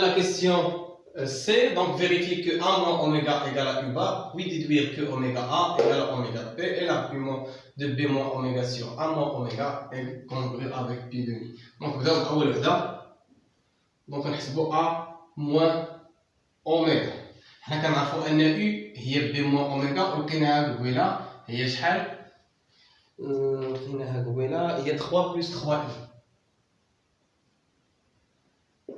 la question C, donc vérifier que A moins oméga égale à U bar, puis déduire que oméga A égale à oméga B, et l'argument de B moins oméga sur A moins oméga est congru avec pi demi. Donc, vous avez donc on A moins oméga. حنا كنعرفوا ان U هي B moins oméga ولقيناها قبيله هي شحال؟ لقيناها قبيله هي 3 plus 3 I.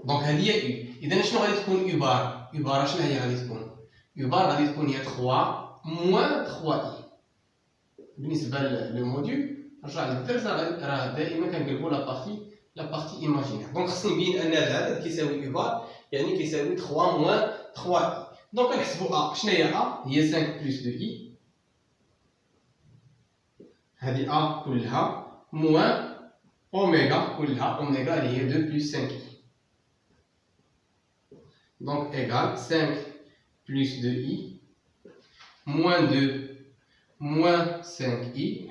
دونك هذه هي U. إذا شنو غادي تكون U بار؟ U بار شنو هي غادي تكون؟ U بار غادي تكون هي 3 موان 3 I. بالنسبة للموديول نرجع للدرس راه دائما كنقلبوا لا بارتي ايماجينير. دونك خصني نبين أن العدد كيساوي U بار يعني كيساوي 3 موان 3 I. دونك كنحسبوا A. شنو هي A؟ هي 5 plus 2 I. هذه A كلها موان أوميغا كلها أوميغا اللي هي 2 plus 5 I. Donc égale 5 plus 2i moins 2 moins 5i.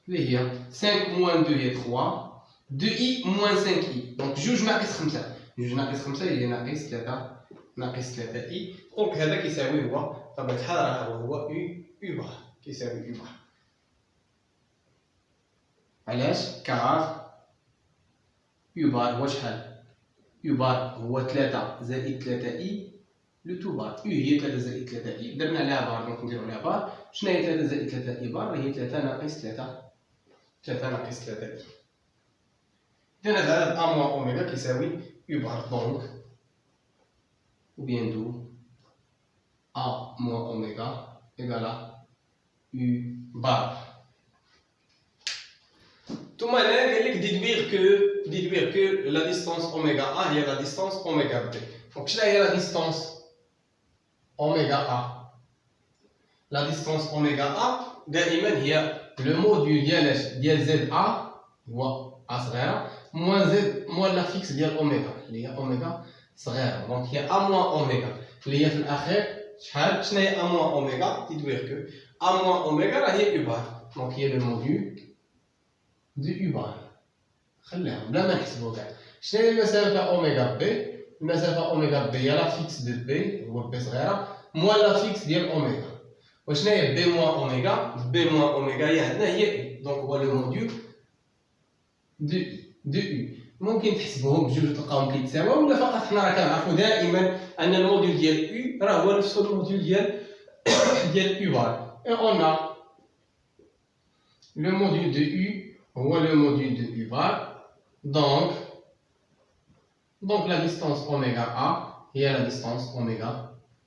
اللي هي 5 moins 2 هي 3 2i moins 5i. Donc جوج ناقص 5 جوج ناقص 5 هي ناقص 3 ناقص 3i. دونك هذا كيساوي هو بطبيعة الحال راه هو U بار كيساوي U بار. علاش؟ كار U بار هو شحال؟ U بار هو 3 زائد 3 I لو تو بار. U هي 3 زائد 3 I درنا عليها بار دونك نديرو عليها بار. شنو هي 3 زائد 3 I بار؟ هي 3 ناقص 3 ناقص 3 I. إذا هذا العدد A موان أوميغا كيساوي U بار. دونك ou bien d'où A moins oméga égale à U bar. ثم هنا قال لك déduire que la distance oméga A هي la distance oméga B. Donc شنو هي la distance oméga A? La distance oméga A دائما هي le module ديال Z A هو A صغيرة moins la fixe ديال اوميغا اللي هي اوميغا صغيرة. دونك هي A moins اوميغا اللي هي في الأخير شحال؟ شنو هي A moins اوميغا؟ déduire que A moins اوميغا راه هي U bar. دونك هي le module de U bar. خليها بلا ما نحسبو كاع. شنو هي المسافة أوميغا بي؟ المسافة أوميغا بي هي لا فيكس دو بي هو بي صغيرة موان لا فيكس ديال أوميغا. وشنو هي بي موان أوميغا؟ بي موان أوميغا هي عندنا هي إي. دونك هو لو موديول دو U. ممكن تحسبوهم بجوج تلقاهم كيتساواو ولا فقط حنا راه كنعرفو دائما أن الموديول ديال U راه هو نفس الموديول ديال U بار. إي أون أ لو موديول دو U هو لو موديول دو U bar. Donc la distance oméga A هي la distance oméga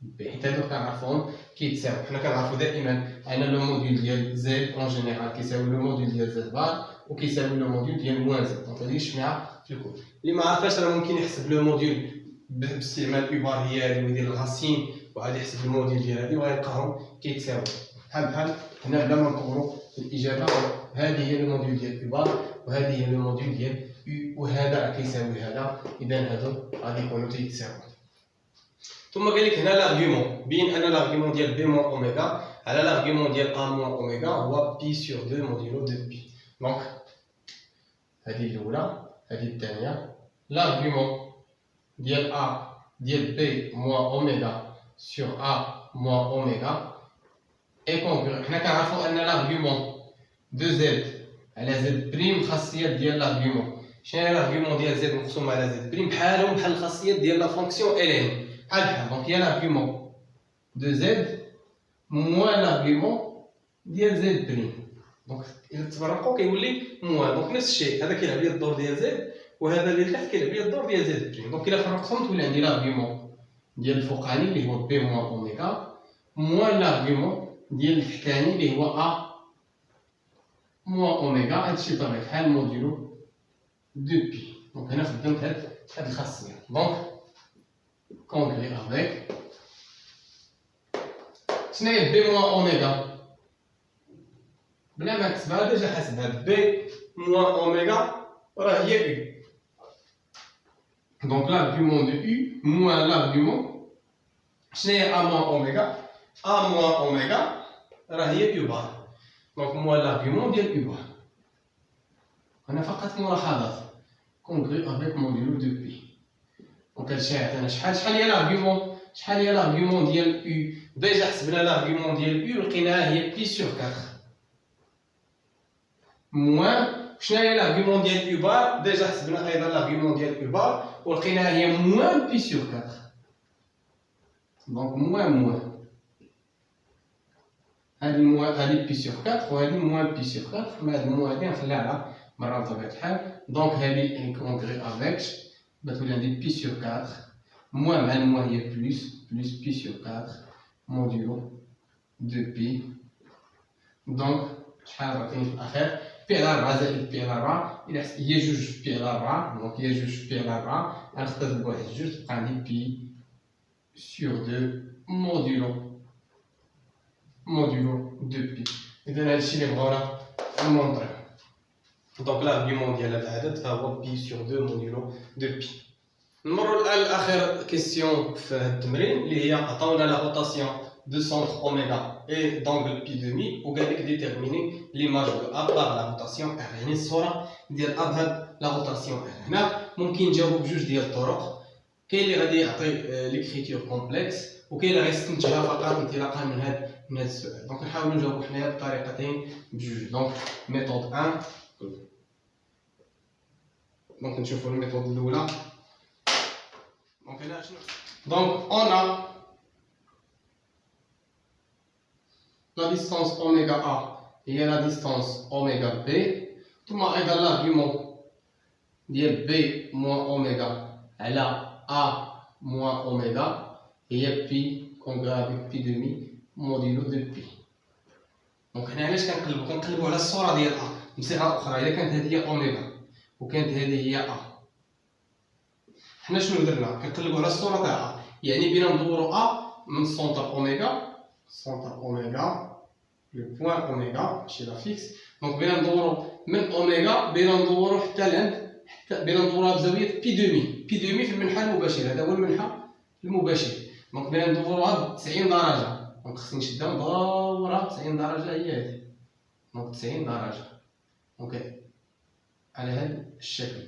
B. حيت هادو كنعرفوهم كيتساويو. حنا كنعرفو دائما أن لو موديول ديال Z اون جينيرال كيساوي لو موديول ديال Z بار وكيساوي لو موديول ديال موان Z. دونك هادي شفناها في الكود. اللي ما عرفاش راه ممكن يحسب لو موديول باستعمال U بار هي هادي ويدير الغاسين وغادي يحسب الموديول ديال هادي وغيلقاهم كيتساويو. بحال هنا بلا ما نطولو في الإجابة. هذه هي لو موديول ديال U بار وهذه هي لو موديول ديال U وهذا راه كيساوي هذا. إذا هادو غادي يكونوا تيتساويو. ثم قال لك هنا لارغيومون بين أن لارغيومون ديال بي موان أوميغا على لارغيومون ديال أ موان أوميغا هو بي سور 2 موديلو دو بي. دونك هذه الأولى هذه الثانية. لارغيومون ديال أ ديال بي موان أوميغا سور أ موان أوميغا إي كونغرو. حنا كنعرفو أن لارغيومون دو زد على زد بريم خاصيات ديال لارغيومون. شنو هي لارغيومون ديال زد مقسوم على زد بريم؟ بحالهم بحال الخاصيات ديال لا فونكسيون ال بحال. دونك هي لارغيومون دو زد موان لارغيومون ديال زد بريم. دونك إلا تفرقوا كيولي موان. دونك نفس الشيء هذا كيلعب لي الدور ديال زد وهذا اللي تحت كيلعب لي الدور ديال زد بريم. دونك إلا فرقتهم تولي عندي لارغيومون ديال الفوقاني اللي هو بي موان أوميغا موان لارغيومون ديال التحتاني اللي هو أ موان أوميغا. هادشي بطبيعة الحال موديلو دو بي. دونك هنا خدمت هاد الخاصية. دونك كونغري افيك شنو هي بي موان أوميغا؟ بلا ما نكتبها ديجا حاسبها. بي موان أوميغا راه هي U. دونك لارغيومون دو U موان لارغيومون شنو هي أ موان أوميغا؟ أ موان أوميغا راه هي U بار. دونك موان لارغيومون ديال U بار. أنا فقط ملاحظات كونغري افيك موديلو دو بي. دونك هادشي يعطينا شحال هي لارغيومون، شحال هي لارغيومون ديال او. ديجا حسبنا لارغيومون ديال او لقيناها هي بي سور 4 موان. شنو هي لارغيومون ديال او بار؟ ديجا حسبنا ايضا لارغيومون ديال او بار ولقيناها هي موان بي سور 4. دونك موان هادي موان، هادي بي سور 4 وهادي موان بي سور 4. ما هاد الموان هادي نخليها على برا بطبيعة الحال. دونك هادي انكونغري افيك بتولي عندي بي سور 4 موان مع الموان هي بلوس بي سور 4 موديلو دو بي. دونك شحال عطيني في الاخير؟ بي على 4 زائد بي على 4 هي جوج في بي على 4. دونك هي جوج في بي على 4 غنخطف بواحد جوج تبقى عندي بي سور 2 موديلو دو بي. اذا هادشي اللي بغاونا نمونطريو. دونك لارغيومون ديال هذا العدد فهو بي سور 2 موديلو دو بي. نمروا الان لاخر كيسيون في هذا التمرين اللي هي عطاونا لا روتاسيون de centre oméga et d'angle pi demi وقال لك déterminer l'image de A par la rotation R. يعني الصورة ديال A بهاد لا روتاسيون R. هنا ممكن نجاوبو بجوج ديال الطرق. كاين اللي غادي يعطي ليكريتور كومبلكس وكاين اللي غيستنتجها فقط انطلاقا من هاد السؤال. دونك نحاولوا نجاوبو حنايا بطريقتين بجوج. دونك ميثود 1. دونك نشوفوا الميثود الاولى. دونك هنا شنو؟ دونك اون ا la distance oméga A هي la distance oméga B ثم أيضا l'argument ديال B moins oméga على A moins oméga هي P congrès avec P demi modulo de P. دونك هنا علاش كنقلبو على الصورة ديال A بصيغة أخرى. إلا كانت هذه هي أوميغا وكانت هذه هي A، حنا شنو درنا؟ كنقلبو على الصورة تاع A، يعني بينا ندورو A من سونتر أوميغا، centre oméga, le point oméga chez la fixe. Donc بينا ندورو من اوميغا بينا ندورو حتى لعند، حتى بينا ندوروها بزاويه بي دومي. بي دومي في المنحى المباشر، هذا هو المنحى المباشر. دونك بينا ندوروها ب 90 درجه. دونك خصني نشدها ندورها ب 90 درجه هي هذه. دونك 90 درجه. دونك على هذا الشكل.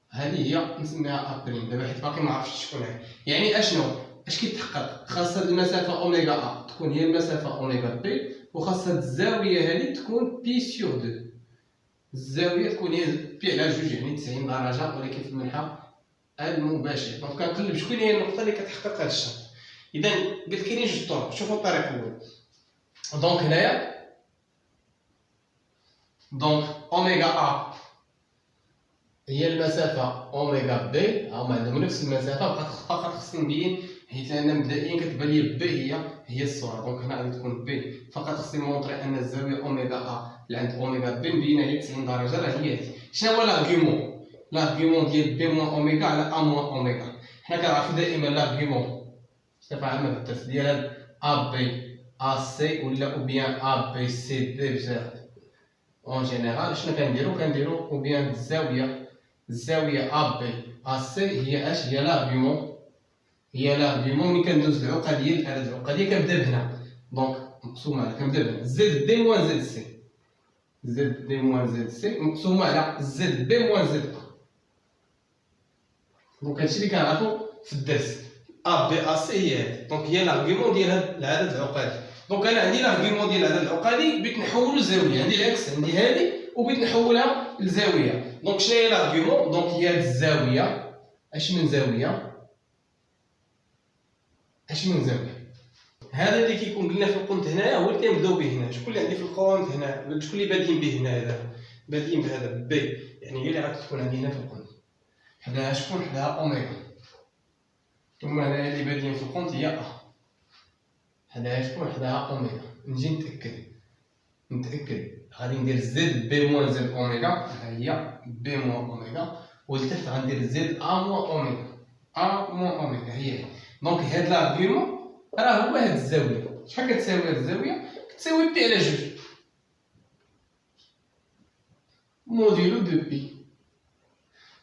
هذه هي نسميها ابريم دابا حيت باقي ما عرفتش شكون هي. يعني اشنو؟ اش كيتحقق؟ خاص هاد المسافه اوميغا ا تكون هي المسافه اوميغا بي، وخاص هاد الزاويه هادي تكون بي سور 2. الزاويه تكون هي بي على جوج يعني 90 درجه ولكن في المنحى المباشر. دونك كنقلب شكون هي النقطه اللي كتحقق هاد الشرط. اذا قلت كاينين جوج طرق. شوفوا الطريقه الاولى. دونك هنايا دونك اوميغا ا هي المسافه اوميغا بي، هما عندهم نفس المسافه. فقط خصني نبين حيت لان مبدئيا كتبان لي بي هي الصوره. دونك هنا غادي تكون بي، فقط خصني نمونطري ان الزاويه اوميغا ا اللي عند اوميغا بي مبينه هي 90 درجه راه هي هذه. شنو هو لارغيومون؟ لارغيومون ديال بي موان اوميغا على ا موان اوميغا. حنا كنعرفو دائما لارغيومون صفه عامه في الدرس ديال ا بي ا سي ولا او بيان ا بي سي دي بزاف اون جينيرال. شنو كنديرو او بيان الزاويه ا بي ا سي هي اش؟ هي لارغيومون. هي لارغيومون ملي كندوز العقديه الاعداد العقديه كنبدا بهنا. دونك مقسومه على كنبدا بهنا زد دي موان زد سي، زد دي موان زد سي مقسومه على زد بي موان زد ا. دونك هادشي اللي كنعرفو في الدرس. ا بي ا سي هي هادي. دونك هي لارغيومون ديال هاد العدد العقدي. دونك انا عندي لارغيومون ديال العدد العقدي بغيت نحولو لزاويه. عندي العكس، عندي هادي وبغيت نحولها لزاويه. دونك شنو هي لارغيومون؟ دونك هي هاد الزاويه. اش من زاويه؟ اش من زاويه؟ هذا اللي كيكون قلنا في القنت هنايا هو اللي كنبداو به هنا. شكون اللي عندي في القنت هنا؟ شكون اللي بادئين به هنا؟ هذا بادئين بهذا بي، يعني هي اللي غتكون عندي هنا في القنت. حداها شكون؟ حداها اوميغا. ثم هنايا اللي بادئين في القنت هي ا. حداها شكون؟ حداها اوميغا. نجي نتاكد غادي ندير زد بي موان زد اوميغا. ها هي بي موان اوميغا، ولتحت غندير زد ا موان اوميغا. ا موان اوميغا هي. دونك هاد لارغيومون راه هو هاد الزاويه. شحال كتساوي هاد الزاويه؟ كتساوي بي على جوج موديلو دو بي.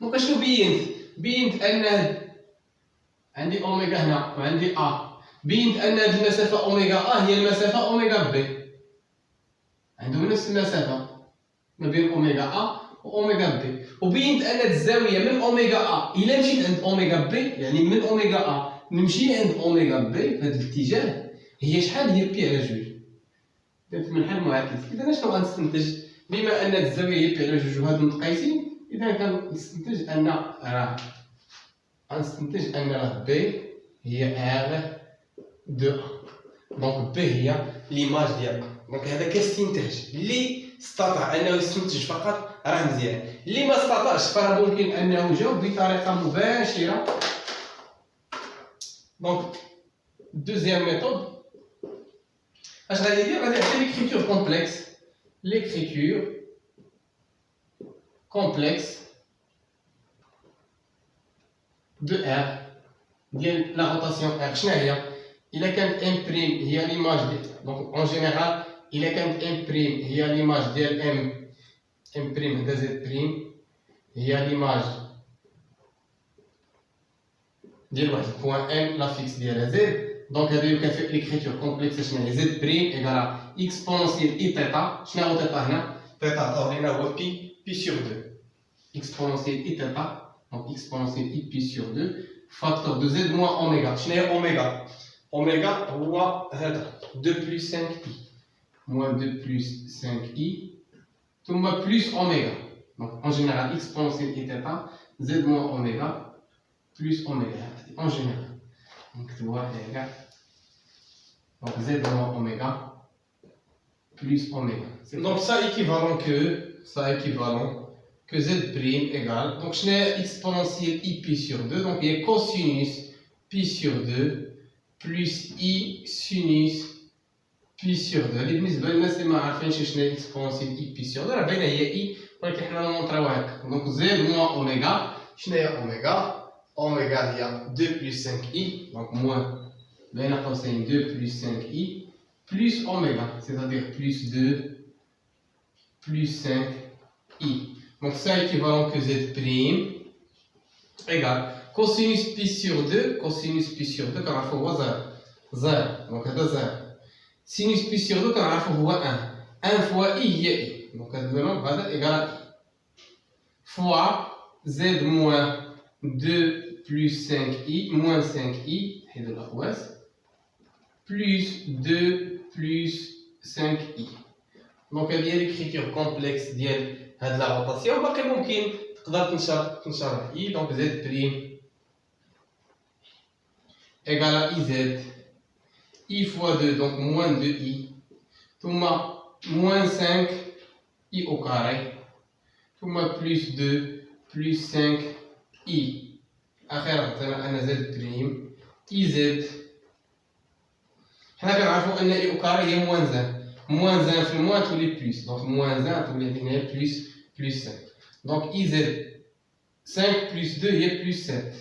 دونك اشنو بينت ان عندي اوميغا هنا وعندي ا. بينت ان هاد المسافه اوميغا ا هي المسافه اوميغا بي، عندهم نفس المسافه ما بين اوميغا ا واوميغا بي، وبينت ان الزاويه من اوميغا ا الا مشيت عند اوميغا بي، يعني من اوميغا ا نمشي عند اوميغا بي في هذا الاتجاه، هي شحال؟ هي بي على جوج. درت من حل معاكس. اذا شنو غنستنتج؟ بما ان الزاويه هي بي على جوج وهادو متقايسين، اذا كنستنتج ان راه بي هي ار دو ا. دونك بي هي ليماج ديال ا. دونك هذا كاستنتاج. اللي استطاع انه يستنتج فقط راه مزيان، اللي ما استطاعش فراه ممكن انه يجاوب بطريقه مباشره. دونك دوزيام ميثود اش غادي يدير؟ غادي يعطي ليكريتور كومبلكس. ليكريتور كومبلكس دو ار ديال لا روتاسيون ار. شنو هي؟ الا كانت ام بريم هي ليماج ديال، دونك اون جينيرال الا كانت ام بريم هي ليماج ديال ام بريم هذا زد بريم هي ليماج ديال واحد البوان ام لا فيكس ديالها زد. دونك هذا يمكن في ليكريتور كومبلكس. شنو هي؟ زد بريم ايكال اكسبونونسيال اي تيتا. شنو هو تيتا هنا؟ تيتا عطاو لينا هو بي سور 2 اكسبونونسيال اي تيتا. دونك اكسبونونسيال اي بي سور 2 فاكتور دو زد موان اوميغا. شنو هي اوميغا؟ اوميغا هو هذا 2 بلس 5 اي موان 2 بلس 5 اي ثم بلس اوميغا. دونك اون جينيرال اكسبونونسيال اي تيتا زد موان اوميغا بلس اوميغا اون جينيرال. نكتبوها هكا. دونك زد موان اوميغا plus oméga. Donc ça équivalent que z prime égale, donc je n'ai exponentielle i pi sur 2, donc il y a cosinus pi sur 2 plus i sinus pi sur 2. اللي بالنسبه للناس اللي ما عارفينش شنو هي exponentielle i pi sur 2 راه باينه هي i، ولكن حنا نمونطريوها هكا. دونك z moins اوميغا. شنو هي اوميغا؟ اوميغا هي 2 plus 5 i، دونك موان بين قوسين 2 plus 5 i plus oméga, c'est-à-dire plus 2 plus 5i. Donc ça équivalent que z prime égale cosinus pi sur 2, cosinus pi sur 2 كنعرفو هو 0. Donc هذا 0. Sinus pi sur 2 كنعرفو هو 1. 1 fois i هي i. Donc هذا لو هذا égale i. Fois z moins 2 plus 5i moins 5i حيدو الأقواس plus 2 plus 5i. دونك هذه هي ليكريتور كومبلكس ديال هاد لا روتاسيون. باقي ممكن تقدر تنشرح اي. دونك زد بريم ايكال اي زد اي فوا 2 دونك موان 2 اي ثم موان 5 اي او كاري ثم بلس 2 بلس 5 اي. اخيرا انا زد بريم اي زد. حنا كنعرفو ان اي او كاري هي موان زان. موان زان في الموان تولي بلس، دونك موان زان تولي هنا بلس 5. دونك اي زد 5 بلس 2 هي بلس 7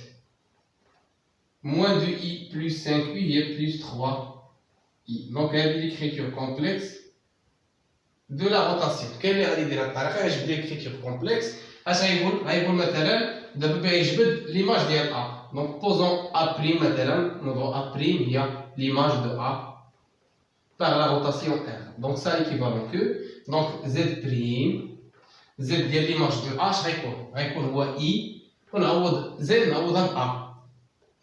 موان 2 اي بلس 5 اي هي بلس 3 اي. دونك هذه ليكريتور كومبلكس دو لا روتاسيون. كاين اللي غادي يدير هاد الطريقه يجبد ليكريتور كومبلكس. اش غايقول مثلا دابا باه يجبد ليماج ديال ا. دونك بوزون ا بريم مثلا نوضو ا بريم هي l'image de A par la rotation R. Donc ça équivalent que donc Z prime Z ديال l'image de A غيكون هو I ونعوض Z نعوضها ب A.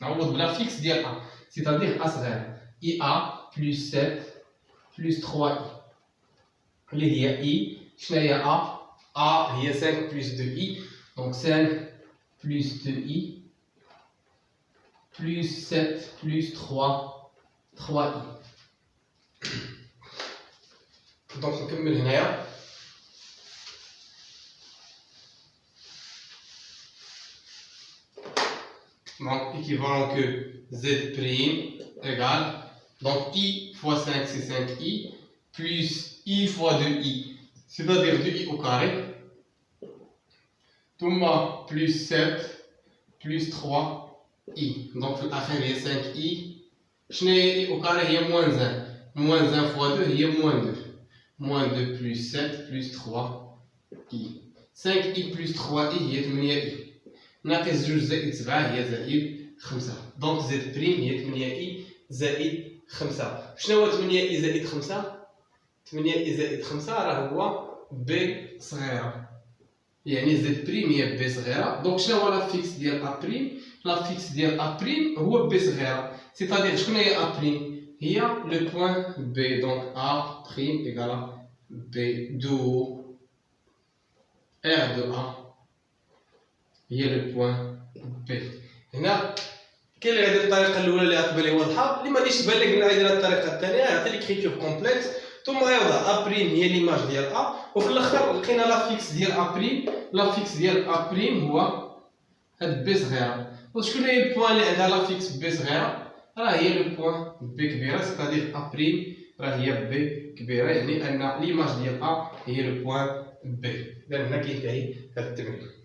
نعوض بلا فيكس ديال A c'est-à-dire A صغير IA plus 7 plus 3I اللي هي I. شنو هي A؟ A هي 5 plus 2I donc 5 plus 2I plus 7 plus 3i. Donc نكمل هنايا. Donc équivalent que z prime égale donc i fois 5 c'est 5i plus i fois 2i c'est-à-dire 2i au carré ثم plus 7 plus 3i. Donc في الأخير هي 5i. شنو هي i au carré؟ هي moins 1. moins 1 fois 2 هي moins 2. moins 2 plus 7 plus 3i. 5i plus 3i هي 8i. ناقص 2 زائد 7 هي زائد 5. دونك زد بريم هي 8i زائد 5. شنو هو 8i زائد 5؟ 8i زائد 5 راه هو ب صغيرة. يعني زد بريم هي بي صغيره. دونك شنو هو لا فيكس ديال ا بريم؟ لا فيكس ديال ا بريم هو بي صغيره، سيتادير شكون هي ا بريم؟ هي لو بوين بي. دونك ا بريم ايكالا بي دو ار دو ا هي لو بوين بي. هنا كاين اللي غيدير الطريقه الاولى اللي غتبان ليه واضحه، اللي ما ديش تبان لك قلنا غيدير الطريقه الثانيه، يعطي ليكريتور كومبلكس ثم يوضع ا بريم هي ليماج ديال ا، وفي الاخر لقينا لا فيكس ديال ا بريم. لا فيكس ديال ا بريم هو هاد بي صغيره. وشكون هي البوان اللي عندها لا فيكس بي صغيره؟ راه هي لو بوين بي كبيره، سيتادير ا بريم راه هي بي كبيره، يعني ان ليماج ديال ا هي لو بوين بي. اذا هنا كينتهي هاد التمرين.